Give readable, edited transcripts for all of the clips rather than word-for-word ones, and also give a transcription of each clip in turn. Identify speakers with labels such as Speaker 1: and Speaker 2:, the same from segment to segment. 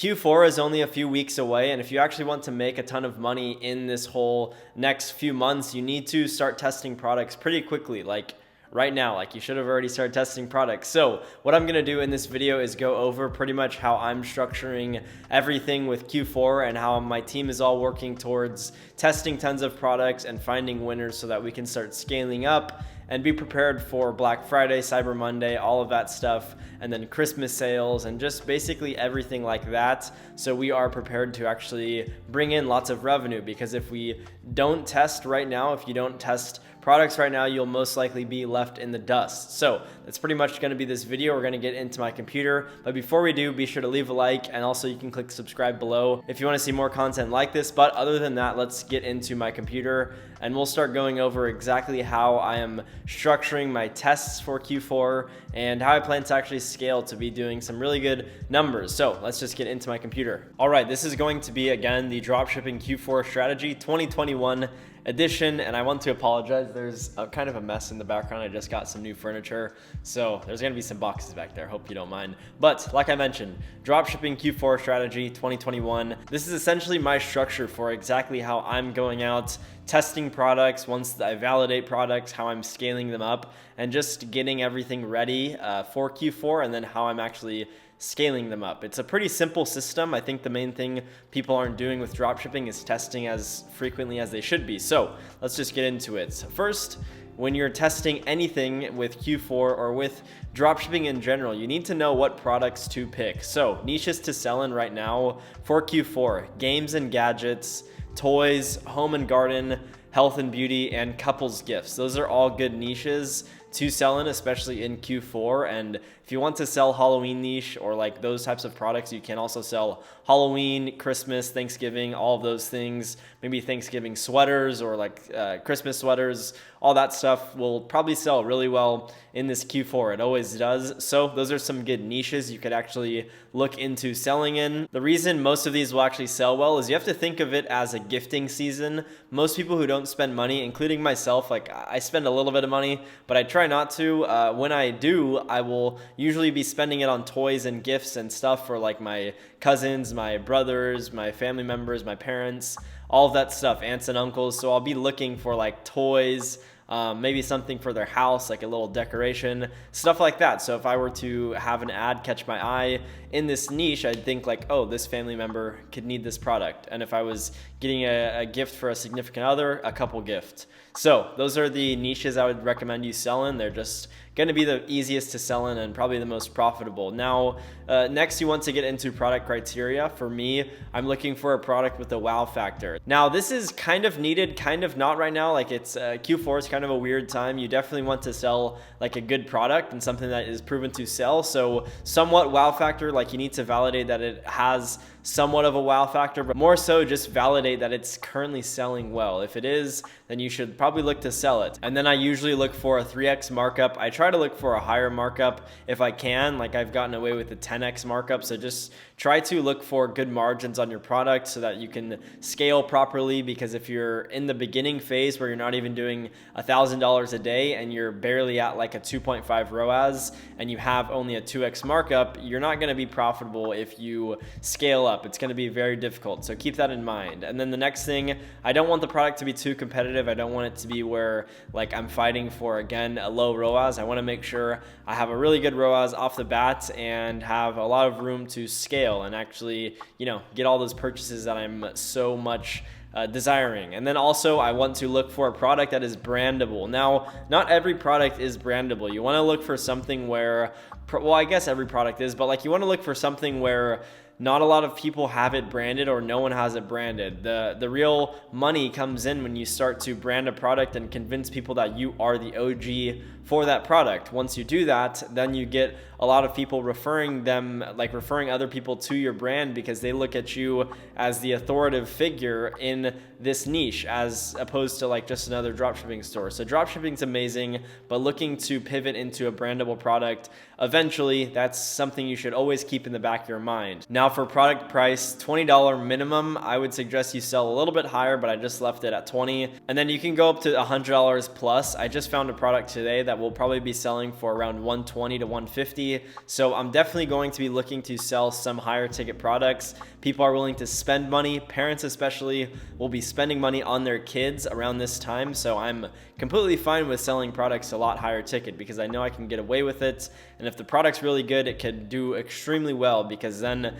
Speaker 1: Q4 is only a few weeks away, and if you actually want to make a ton of money in this whole next few months, you need to start testing products pretty quickly, like right now. Like, you should have already started testing products. So what I'm gonna do in this video is go over pretty much how I'm structuring everything with Q4 and how my team is all working towards testing tons of products and finding winners so that we can start scaling up and be prepared for Black Friday, Cyber Monday, all of that stuff, and then Christmas sales, and just basically everything like that. So we are prepared to actually bring in lots of revenue, because if we don't test right now, if you don't test products right now, you'll most likely be left in the dust. So that's pretty much going to be this video. We're going to get into my computer, but before we do, be sure to leave a like, and also you can click subscribe below if you want to see more content like this. But other than that, let's get into my computer and we'll start going over exactly how I am structuring my tests for Q4 and how I plan to actually scale to be doing some really good numbers. So let's just get into my computer. All right, this is going to be, again, the Dropshipping Q4 Strategy 2021 edition, and I want to apologize. There's a kind of a mess in the background. I just got some new furniture, so there's gonna be some boxes back there. Hope you don't mind. But like I mentioned, Dropshipping Q4 Strategy 2021. This is essentially my structure for exactly how I'm going out, testing products, once I validate products, how I'm scaling them up, and just getting everything ready for Q4, and then how I'm actually scaling them up. It's a pretty simple system. I think the main thing people aren't doing with dropshipping is testing as frequently as they should be. So let's just get into it. First, when you're testing anything with Q4 or with dropshipping in general, you need to know what products to pick. So niches to sell in right now for Q4: games and gadgets, toys, home and garden, health and beauty, and couples gifts. Those are all good niches to sell in, especially in Q4. And if you want to sell Halloween niche or like those types of products, you can also sell Halloween, Christmas, Thanksgiving, all of those things. Maybe Thanksgiving sweaters or like Christmas sweaters. All that stuff will probably sell really well in this Q4. It always does. So those are some good niches you could actually look into selling in. The reason most of these will actually sell well is you have to think of it as a gifting season. Most people who don't spend money, including myself, like I spend a little bit of money, but I try not to. When I do, I will usually be spending it on toys and gifts and stuff for like my cousins, my brothers, my family members, my parents, all of that stuff, aunts and uncles. So I'll be looking for like toys, maybe something for their house, like a little decoration, stuff like that. So if I were to have an ad catch my eye in this niche, I'd think like, oh, this family member could need this product. And if I was getting a gift for a significant other, a couple gift. So those are the niches I would recommend you sell in. They're just going to be the easiest to sell in and probably the most profitable. Now, next you want to get into product criteria. For me, I'm looking for a product with a wow factor. Now, this is kind of needed, kind of not right now. Like it's Q4 is kind of a weird time. You definitely want to sell like a good product and something that is proven to sell. So somewhat wow factor, like you need to validate that it has somewhat of a wow factor, but more so just validate that it's currently selling well. If it is, then you should probably look to sell it. And then I usually look for a 3x markup. I try to look for a higher markup if I can. Like I've gotten away with the 10x markup. So just try to look for good margins on your product so that you can scale properly, because if you're in the beginning phase where you're not even doing $1,000 a day and you're barely at like a 2.5 ROAS and you have only a 2x markup, you're not going to be profitable if you scale up. It's going to be very difficult. So keep that in mind. And then the next thing, I don't want the product to be too competitive. I don't want it to be where like I'm fighting for, again, a low ROAS. I want to make sure I have a really good ROAS off the bat and have a lot of room to scale and actually, you know, get all those purchases that I'm so much desiring. And then also I want to look for a product that is brandable. Now, not every product is brandable. You want to look for something where, well, I guess every product is, but like you want to look for something where not a lot of people have it branded or no one has it branded. The real money comes in when you start to brand a product and convince people that you are the OG for that product. Once you do that, then you get a lot of people referring other people to your brand because they look at you as the authoritative figure in this niche as opposed to like just another dropshipping store. So dropshipping is amazing, but looking to pivot into a brandable product eventually, that's something you should always keep in the back of your mind. Now, for product price, $20 minimum, I would suggest you sell a little bit higher, but I just left it at 20. And then you can go up to $100 plus. I just found a product today that will probably be selling for around 120 to 150. So I'm definitely going to be looking to sell some higher ticket products. People are willing to spend money. Parents especially will be spending money on their kids around this time. So I'm completely fine with selling products a lot higher ticket because I know I can get away with it. And if the product's really good, it could do extremely well because then,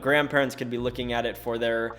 Speaker 1: grandparents could be looking at it for their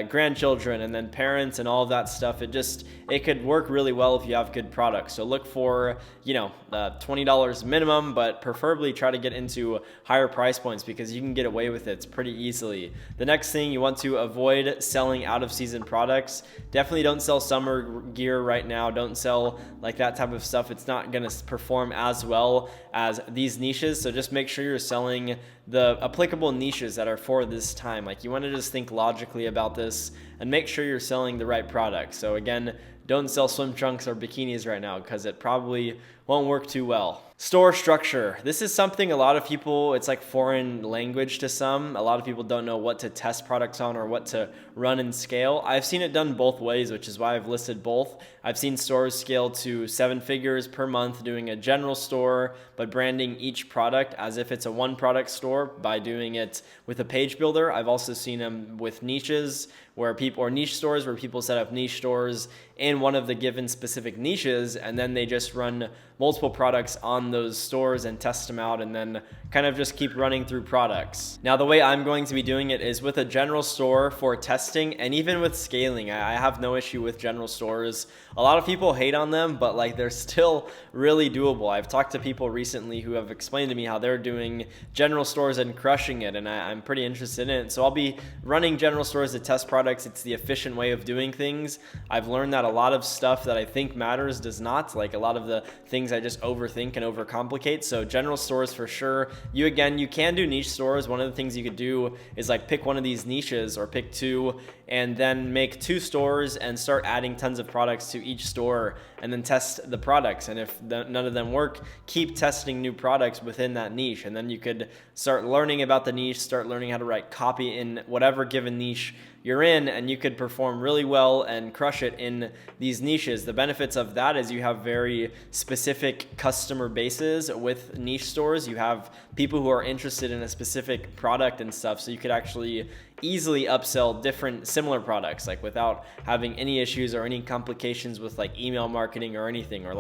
Speaker 1: grandchildren, and then parents and all of that stuff. It could work really well if you have good products. So look for, $20 minimum, but preferably try to get into higher price points because you can get away with it pretty easily. The next thing, you want to avoid selling out of season products. Definitely don't sell summer gear right now. Don't sell like that type of stuff. It's not going to perform as well as these niches. So just make sure you're selling the applicable niches that are for this time. Like, you want to just think logically about this and make sure you're selling the right product. So again, don't sell swim trunks or bikinis right now because it probably won't work too well. Store structure. This is something a lot of people, it's like foreign language to some. A lot of people don't know what to test products on or what to run and scale. I've seen it done both ways, which is why I've listed both. I've seen stores scale to 7 figures per month doing a general store, but branding each product as if it's a one product store by doing it with a page builder. I've also seen them with niches or niche stores where people set up niche stores in one of the given specific niches, and then they just run multiple products on those stores and test them out and then kind of just keep running through products. Now, the way I'm going to be doing it is with a general store for testing and even with scaling. I have no issue with general stores. A lot of people hate on them, but they're still really doable. I've talked to people recently who have explained to me how they're doing general stores and crushing it, and I'm pretty interested in it. So I'll be running general stores to test products. It's the efficient way of doing things. I've learned that a lot of stuff that I think matters does not. Like, a lot of the things I just overthink and overcomplicate. So general stores for sure. You can do niche stores. One of the things you could do is pick one of these niches or pick two and then make 2 stores and start adding tons of products to each store and then test the products. And if none of them work, keep testing new products within that niche. And then you could start learning about the niche, start learning how to write copy in whatever given niche you're in, and you could perform really well and crush it in these niches. The benefits of that is you have very specific customer bases with niche stores. You have people who are interested in a specific product and stuff, so you could actually easily upsell different similar products without having any issues or any complications with email marketing or anything, or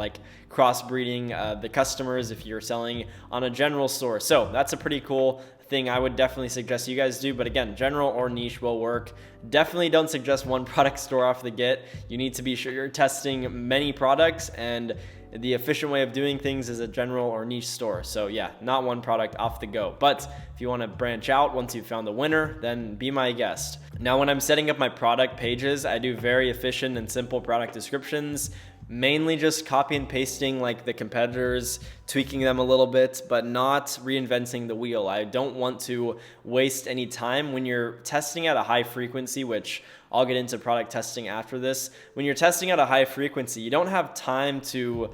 Speaker 1: crossbreeding the customers if you're selling on a general store. So that's a pretty cool thing I would definitely suggest you guys do. But again, general or niche will work. Definitely don't suggest one product store off the get. You need to be sure you're testing many products, and the efficient way of doing things is a general or niche store. So yeah, not one product off the go. But if you want to branch out once you've found the winner, then be my guest. Now, when I'm setting up my product pages, I do very efficient and simple product descriptions, mainly just copy and pasting the competitors, tweaking them a little bit, but not reinventing the wheel. I don't want to waste any time when you're testing at a high frequency, which I'll get into product testing after this. When you're testing at a high frequency, you don't have time to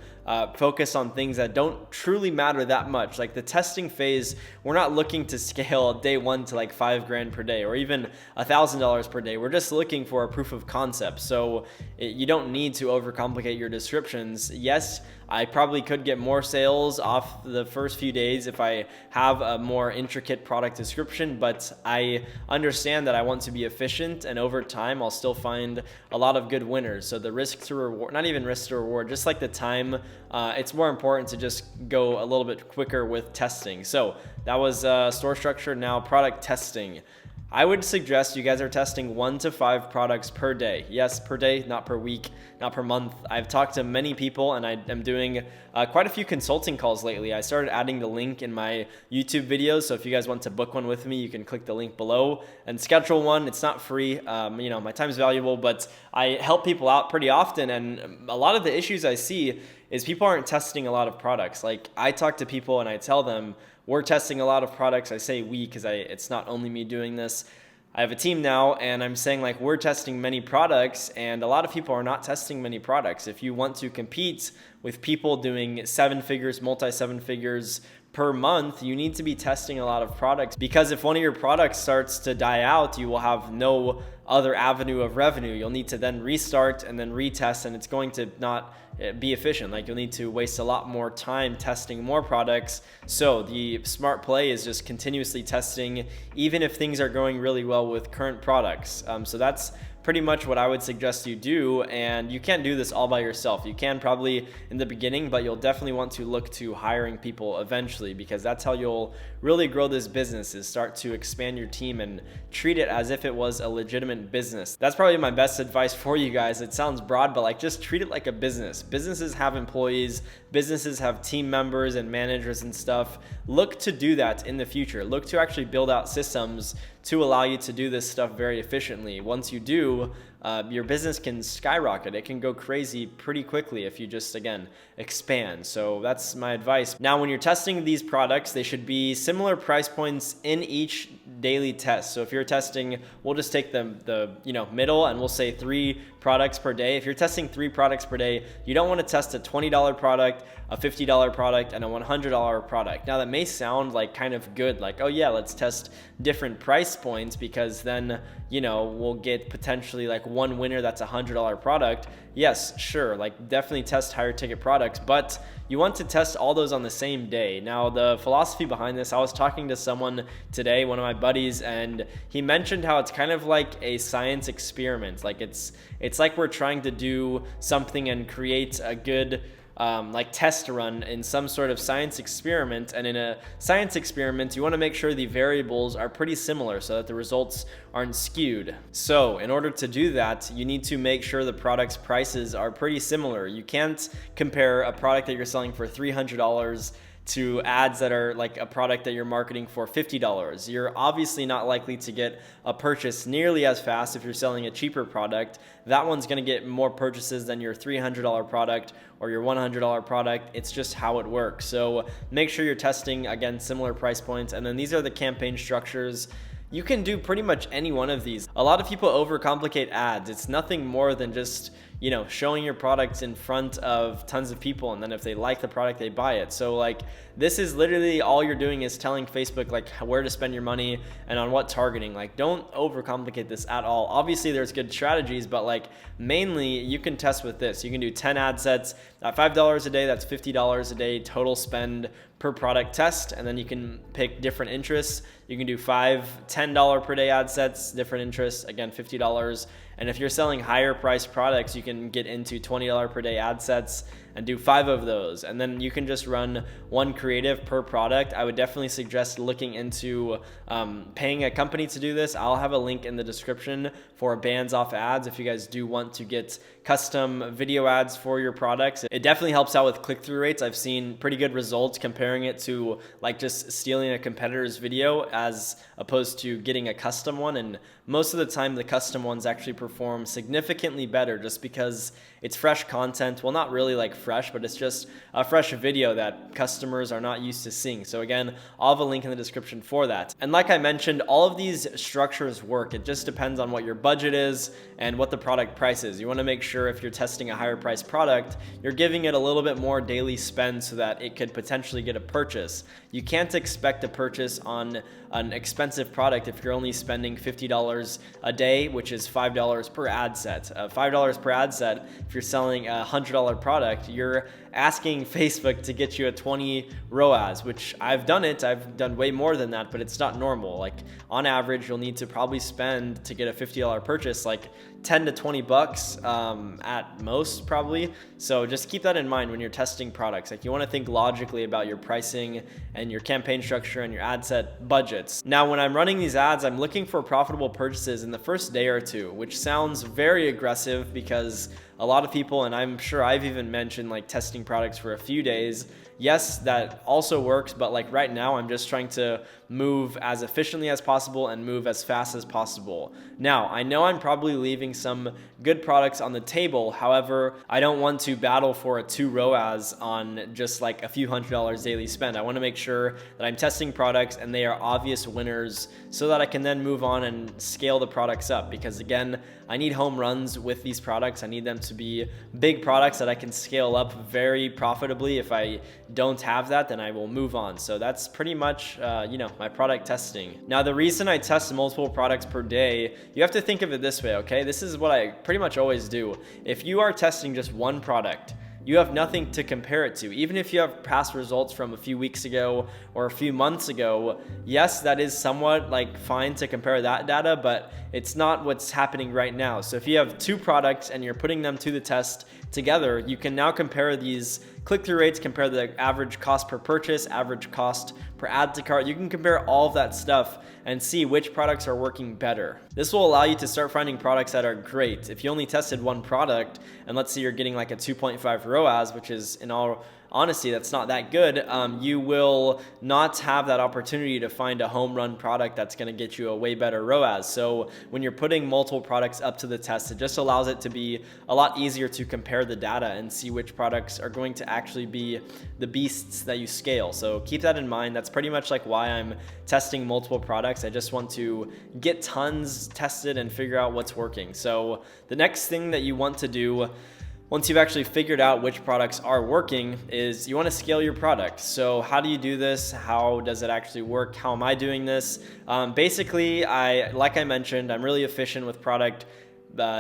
Speaker 1: focus on things that don't truly matter that much. Like the testing phase, we're not looking to scale day one to $5,000 per day or even $1,000 per day. We're just looking for a proof of concept. So you don't need to overcomplicate your descriptions. Yes, I probably could get more sales off the first few days if I have a more intricate product description, but I understand that I want to be efficient, and over time I'll still find a lot of good winners. So the risk to reward, not even risk to reward, just like the time, it's more important to just go a little bit quicker with testing. So that was store structure. Now product testing. I would suggest you guys are testing 1 to 5 products per day. Yes, per day, not per week, not per month. I've talked to many people, and I am doing quite a few consulting calls lately. I started adding the link in my YouTube videos, so if you guys want to book one with me, you can click the link below and schedule one. It's not free. My time is valuable, but I help people out pretty often, and a lot of the issues I see is people aren't testing a lot of products. Like, I talk to people and I tell them, we're testing a lot of products. I say we because it's not only me doing this. I have a team now, and I'm saying we're testing many products, and a lot of people are not testing many products. If you want to compete with people doing 7 figures, multi 7 figures per month, you need to be testing a lot of products, because if one of your products starts to die out, you will have no other avenue of revenue. You'll need to then restart and then retest, and it's going to not be efficient. Like, you'll need to waste a lot more time testing more products. So the smart play is just continuously testing, even if things are going really well with current products. So that's pretty much what I would suggest you do. And you can't do this all by yourself. You can probably in the beginning, but you'll definitely want to look to hiring people eventually, because that's how you'll really grow this business, is start to expand your team and treat it as if it was a legitimate business. That's probably my best advice for you guys. It sounds broad, but like, just treat it like a business. Businesses have employees, businesses have team members and managers and stuff. Look to do that in the future. Look to actually build out systems to allow you to do this stuff very efficiently. Once you do, your business can skyrocket. It can go crazy pretty quickly if you just, again, expand. So that's my advice. Now, when you're testing these products, they should be similar price points in each daily test. So if you're testing, we'll just take the middle, and we'll say 3 products per day. If you're testing 3 products per day, you don't want to test a $20 product, a $50 product, and a $100 product. Now, that may sound like kind of good, like, oh yeah, let's test different price points, because then, we'll get potentially like one winner that's a $100 product. Yes, sure, like, definitely test higher ticket products, but you want to test all those on the same day. Now, the philosophy behind this, I was talking to someone today, one of my buddies, and he mentioned how it's kind of like a science experiment. Like, it's like we're trying to do something and create a good test run in some sort of science experiment. And in a science experiment, you want to make sure the variables are pretty similar so that the results aren't skewed. So in order to do that, you need to make sure the product's prices are pretty similar. You can't compare a product that you're selling for $300 to ads that are like a product that you're marketing for $50. You're obviously not likely to get a purchase nearly as fast if you're selling a cheaper product. That one's going to get more purchases than your $300 product or your $100 product. It's just how it works. So make sure you're testing, again, similar price points. And then these are the campaign structures. You can do pretty much any one of these. A lot of people overcomplicate ads. It's nothing more than just showing your products in front of tons of people, and then if they like the product, they buy it. So like, this is literally all you're doing is telling Facebook like where to spend your money and on what targeting. Like, don't overcomplicate this at all. Obviously there's good strategies, but like, mainly you can test with this. You can do 10 ad sets at $5 a day. That's $50 a day total spend per product test. And then you can pick different interests. You can do 5 $10 per day ad sets, different interests, again, $50. And if you're selling higher priced products, you can get into $20 per day ad sets and do 5 of those. And then you can just run 1 creative per product. I would definitely suggest looking into paying a company to do this. I'll have a link in the description for bands off ads if you guys do want to get custom video ads for your products. It definitely helps out with click-through rates. I've seen pretty good results comparing it to like just stealing a competitor's video as opposed to getting a custom one. And most of the time the custom ones actually perform significantly better just because it's fresh content. Well, not really like fresh, but it's just a fresh video that customers are not used to seeing. So again, I'll have a link in the description for that. And like I mentioned, all of these structures work. It just depends on what your budget is and what the product price is. You want to make sure if you're testing a higher price product, you're giving it a little bit more daily spend so that it could potentially get a purchase. You can't expect a purchase on an expensive product if you're only spending $50 a day, which is $5 per ad set. $5 per ad set, if you're selling a $100 product, you're asking Facebook to get you a 20 ROAS, which I've done it. I've done way more than that, but it's not normal. Like, on average, you'll need to probably spend to get a $50 purchase like 10 to 20 bucks at most, probably. So just keep that in mind when you're testing products. Like, you want to think logically about your pricing and your campaign structure and your ad set budgets. Now, when I'm running these ads, I'm looking for profitable purchases in the first day or two, which sounds very aggressive because a lot of people, and I'm sure I've even mentioned like testing products for a few days. Yes, that also works, but like right now I'm just trying to move as efficiently as possible and move as fast as possible. Now, I know I'm probably leaving some good products on the table. However, I don't want to battle for a 2 ROAS on just like a few $100 daily spend. I want to make sure that I'm testing products and they are obvious winners so that I can then move on and scale the products up, because again, I need home runs with these products. I need them to be big products that I can scale up very profitably. If I don't have that, then I will move on. So that's pretty much, my product testing. Now, the reason I test multiple products per day, you have to think of it this way, okay? This is what I pretty much always do. If you are testing just one product, you have nothing to compare it to. Even if you have past results from a few weeks ago or a few months ago, yes, that is somewhat like fine to compare that data, but it's not what's happening right now. So if you have two products and you're putting them to the test together, you can now compare these click-through rates, compare the average cost per purchase, average cost per add to cart. You can compare all of that stuff and see which products are working better. This will allow you to start finding products that are great. If you only tested one product, and let's say you're getting like a 2.5 ROAS, which is, in all honesty, that's not that good, you will not have that opportunity to find a home run product that's going to get you a way better ROAS. So when you're putting multiple products up to the test, it just allows it to be a lot easier to compare the data and see which products are going to actually be the beasts that you scale. So keep that in mind. That's pretty much like why I'm testing multiple products. I just want to get tons tested and figure out what's working. So the next thing that you want to do once you've actually figured out which products are working is you want to scale your product. So how do you do this? How does it actually work? How am I doing this? Basically, like I mentioned, I'm really efficient with product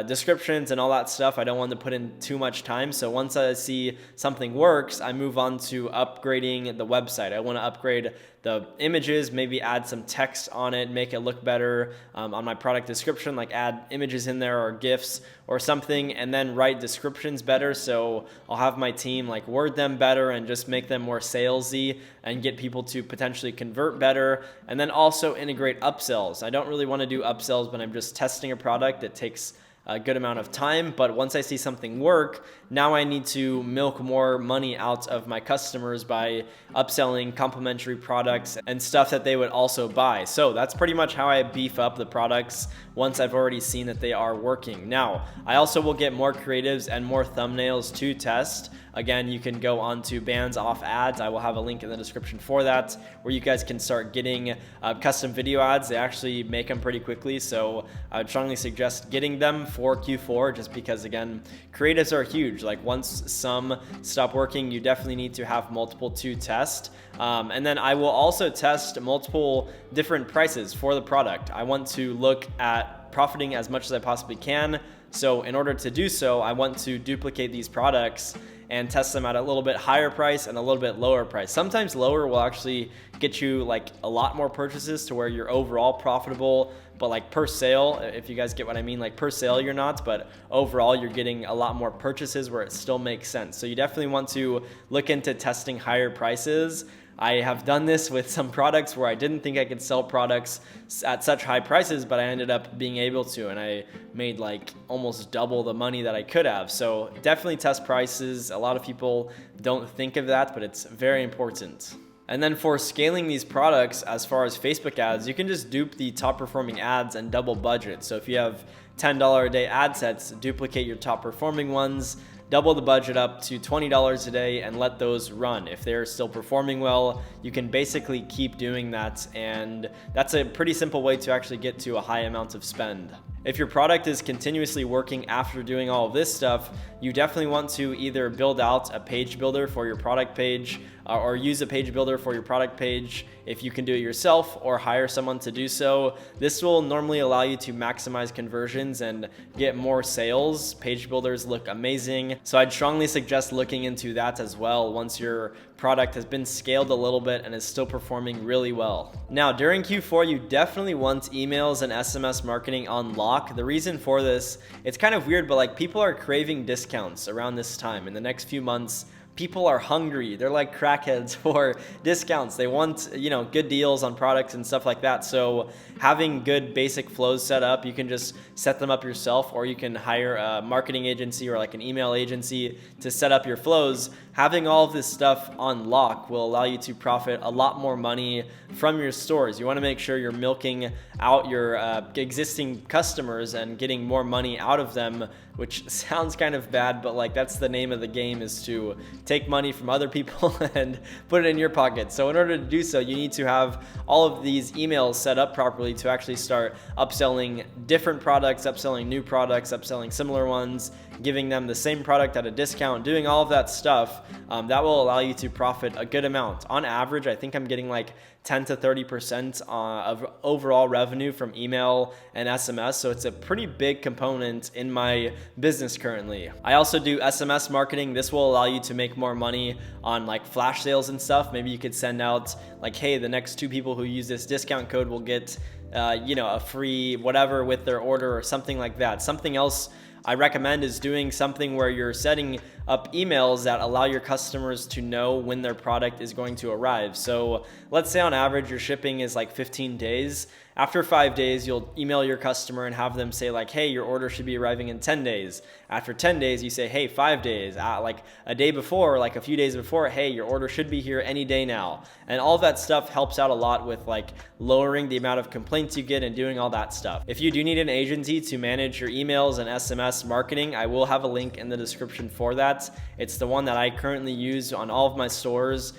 Speaker 1: descriptions and all that stuff. I don't want to put in too much time. So once I see something works, I move on to upgrading the website. I want to upgrade the images, maybe add some text on it, make it look better on my product description, like add images in there or GIFs or something, and then write descriptions better. So I'll have my team like word them better and just make them more salesy and get people to potentially convert better. And then also integrate upsells. I don't really want to do upsells when I'm just testing a product. It takes a good amount of time, but once I see something work, now I need to milk more money out of my customers by upselling complimentary products and stuff that they would also buy. So that's pretty much how I beef up the products once I've already seen that they are working. Now, I also will get more creatives and more thumbnails to test. Again, you can go on to Bands Off Ads. I will have a link in the description for that, where you guys can start getting custom video ads. They actually make them pretty quickly, so I would strongly suggest getting them for Q4, just because, again, creatives are huge. Like once some stop working, you definitely need to have multiple to test. And then I will also test multiple different prices for the product. I want to look at profiting as much as I possibly can. So in order to do so, I want to duplicate these products and test them at a little bit higher price and a little bit lower price. Sometimes lower will actually get you like a lot more purchases to where you're overall profitable, but like per sale, if you guys get what I mean, like per sale you're not, but overall you're getting a lot more purchases where it still makes sense. So you definitely want to look into testing higher prices. I have done this with some products where I didn't think I could sell products at such high prices, but I ended up being able to, and I made like almost double the money that I could have. So definitely test prices. A lot of people don't think of that, but it's very important. And then for scaling these products, as far as Facebook ads, you can just dupe the top performing ads and double budget. So if you have $10 a day ad sets, duplicate your top performing ones, double the budget up to $20 a day and let those run. If they're still performing well, you can basically keep doing that, and that's a pretty simple way to actually get to a high amount of spend. If your product is continuously working after doing all of this stuff, you definitely want to either build out a page builder for your product page or use a page builder for your product page if you can do it yourself, or hire someone to do so. This will normally allow you to maximize conversions and get more sales. Page builders look amazing, so I'd strongly suggest looking into that as well once your product has been scaled a little bit and is still performing really well. Now, during Q4, you definitely want emails and SMS marketing on lock. The reason for this, it's kind of weird, but like people are craving discounts around this time. In the next few months, people are hungry. They're like crackheads for discounts. They want, good deals on products and stuff like that. So having good basic flows set up, you can just set them up yourself, or you can hire a marketing agency or like an email agency to set up your flows. Having all of this stuff on lock will allow you to profit a lot more money from your stores. You want to make sure you're milking out your existing customers and getting more money out of them, which sounds kind of bad, but like that's the name of the game, is to take money from other people and put it in your pocket. So in order to do so, you need to have all of these emails set up properly to actually start upselling different products, upselling new products, upselling similar ones, giving them the same product at a discount, doing all of that stuff. That will allow you to profit a good amount. On average, I think I'm getting like 10 to 30% of overall revenue from email and SMS. So it's a pretty big component in my business currently. I also do SMS marketing. This will allow you to make more money on like flash sales and stuff. Maybe you could send out like, hey, the next 2 people who use this discount code will get, a free whatever with their order or something like that. Something else I recommend is doing something where you're setting up emails that allow your customers to know when their product is going to arrive. So let's say on average your shipping is like 15 days. After 5 days, you'll email your customer and have them say like, hey, your order should be arriving in 10 days. After 10 days, you say, hey, 5 days. Like a day before, like a few days before, hey, your order should be here any day now. And all of that stuff helps out a lot with like lowering the amount of complaints you get and doing all that stuff. If you do need an agency to manage your emails and SMS marketing, I will have a link in the description for that. It's the one that I currently use on all of my stores.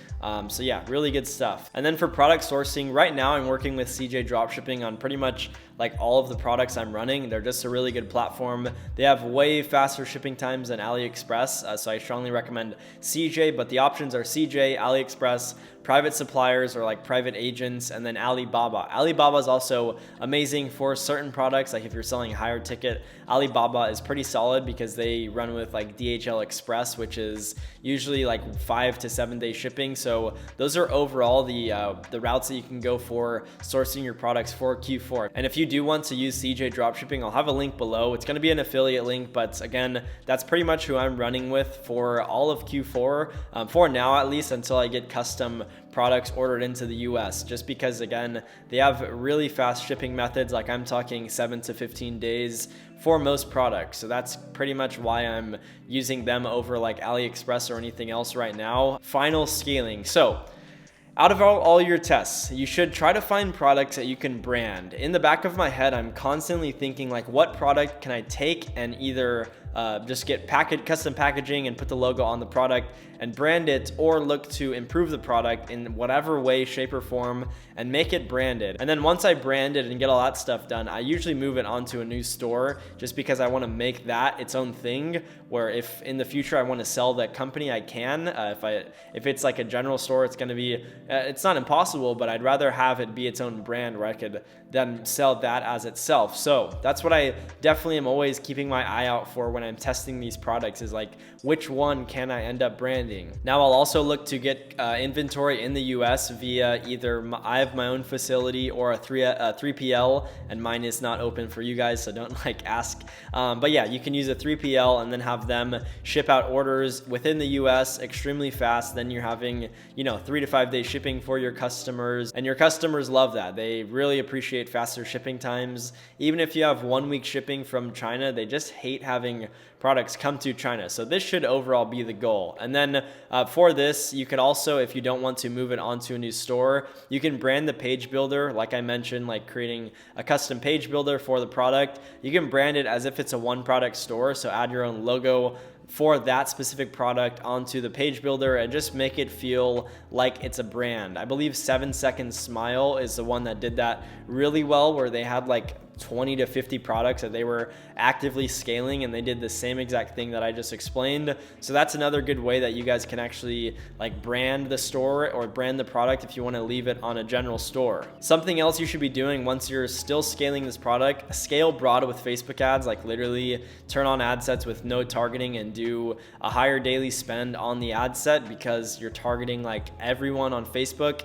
Speaker 1: So yeah, really good stuff. And then for product sourcing, right now I'm working with CJ Dropshipping on pretty much like all of the products I'm running. They're just a really good platform. They have way faster shipping times than AliExpress. So I strongly recommend CJ, but the options are CJ, AliExpress, private suppliers or like private agents, and then Alibaba. Alibaba is also amazing for certain products. Like if you're selling a higher ticket, Alibaba is pretty solid because they run with like DHL Express, which is usually like 5 to 7 day shipping. So those are overall the routes that you can go for sourcing your products for Q4. And if you do want to use CJ Dropshipping, I'll have a link below. It's going to be an affiliate link, but again, that's pretty much who I'm running with for all of Q4, for now at least, until I get custom products ordered into the US, just because again, they have really fast shipping methods. Like I'm talking 7 to 15 days for most products. So that's pretty much why I'm using them over like AliExpress or anything else right now. Final scaling. So out of all your tests, you should try to find products that you can brand. In the back of my head, I'm constantly thinking like, what product can I take and either just get custom packaging and put the logo on the product and brand it, or look to improve the product in whatever way, shape, or form and make it branded. And then once I brand it and get all that stuff done, I usually move it onto a new store just because I want to make that its own thing, where if in the future I want to sell that company, I can. If it's like a general store, it's going to be, it's not impossible, but I'd rather have it be its own brand where I could then sell that as itself. So that's what I definitely am always keeping my eye out for when I'm testing these products, is like, which one can I end up branding? Now I'll also look to get inventory in the US via either I have my own facility or a 3PL, and mine is not open for you guys, so don't like ask. But yeah, you can use a 3PL and then have them ship out orders within the US extremely fast. Then you're having 3 to 5 day shipping for your customers, and your customers love that. They really appreciate faster shipping times. Even if you have 1 week shipping from China, they just hate having products come to China. So this should overall be the goal. And then for this, you could also, if you don't want to move it onto a new store, you can brand the page builder. Like I mentioned, like creating a custom page builder for the product. You can brand it as if it's a one product store. So add your own logo for that specific product onto the page builder and just make it feel like it's a brand. I believe 7 Second Smile is the one that did that really well, where they had like 20 to 50 products that they were actively scaling, and they did the same exact thing that I just explained. So that's another good way that you guys can actually like brand the store or brand the product if you want to leave it on a general store. Something else you should be doing once you're still scaling this product, scale broad with Facebook ads. Like literally turn on ad sets with no targeting and do a higher daily spend on the ad set, because you're targeting like everyone on Facebook.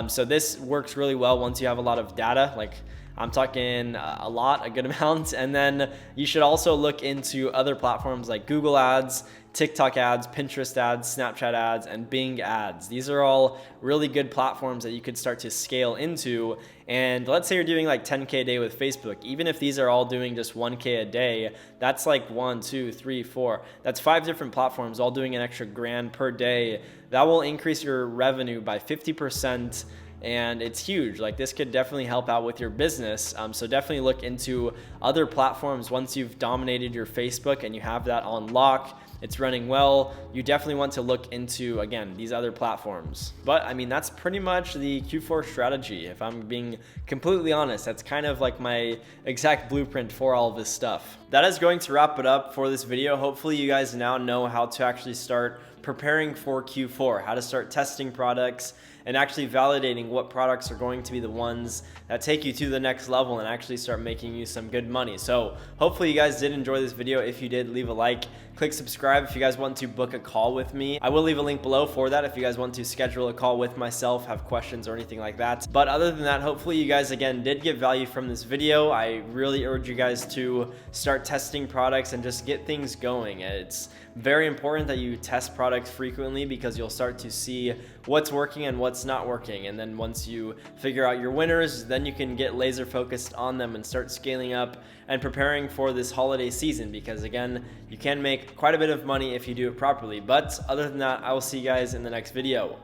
Speaker 1: So this works really well once you have a lot of data. Like I'm talking a good amount. And then you should also look into other platforms like Google Ads, TikTok ads, Pinterest ads, Snapchat ads, and Bing ads. These are all really good platforms that you could start to scale into. And let's say you're doing like 10K a day with Facebook. Even if these are all doing just 1K a day, that's like 1, 2, 3, 4. That's 5 different platforms all doing an extra grand per day. That will increase your revenue by 50%. And it's huge. Like this could definitely help out with your business. So definitely look into other platforms once you've dominated your Facebook and you have that on lock. it's running well, you definitely want to look into, again, these other platforms. But I mean, that's pretty much the Q4 strategy. If I'm being completely honest, that's kind of like my exact blueprint for all of this stuff. That is going to wrap it up for this video. Hopefully you guys now know how to actually start preparing for Q4, how to start testing products and actually validating what products are going to be the ones that take you to the next level and actually start making you some good money. So hopefully you guys did enjoy this video. If you did, leave a like, click subscribe if you guys want to book a call with me. I will leave a link below for that if you guys want to schedule a call with myself, have questions or anything like that. But other than that, hopefully you guys again did get value from this video. I really urge you guys to start testing products and just get things going. It's very important that you test products frequently because you'll start to see what's working and what's not working. And then once you figure out your winners, then you can get laser focused on them and start scaling up and preparing for this holiday season, because again, you can make quite a bit of money if you do it properly. But other than that, I will see you guys in the next video.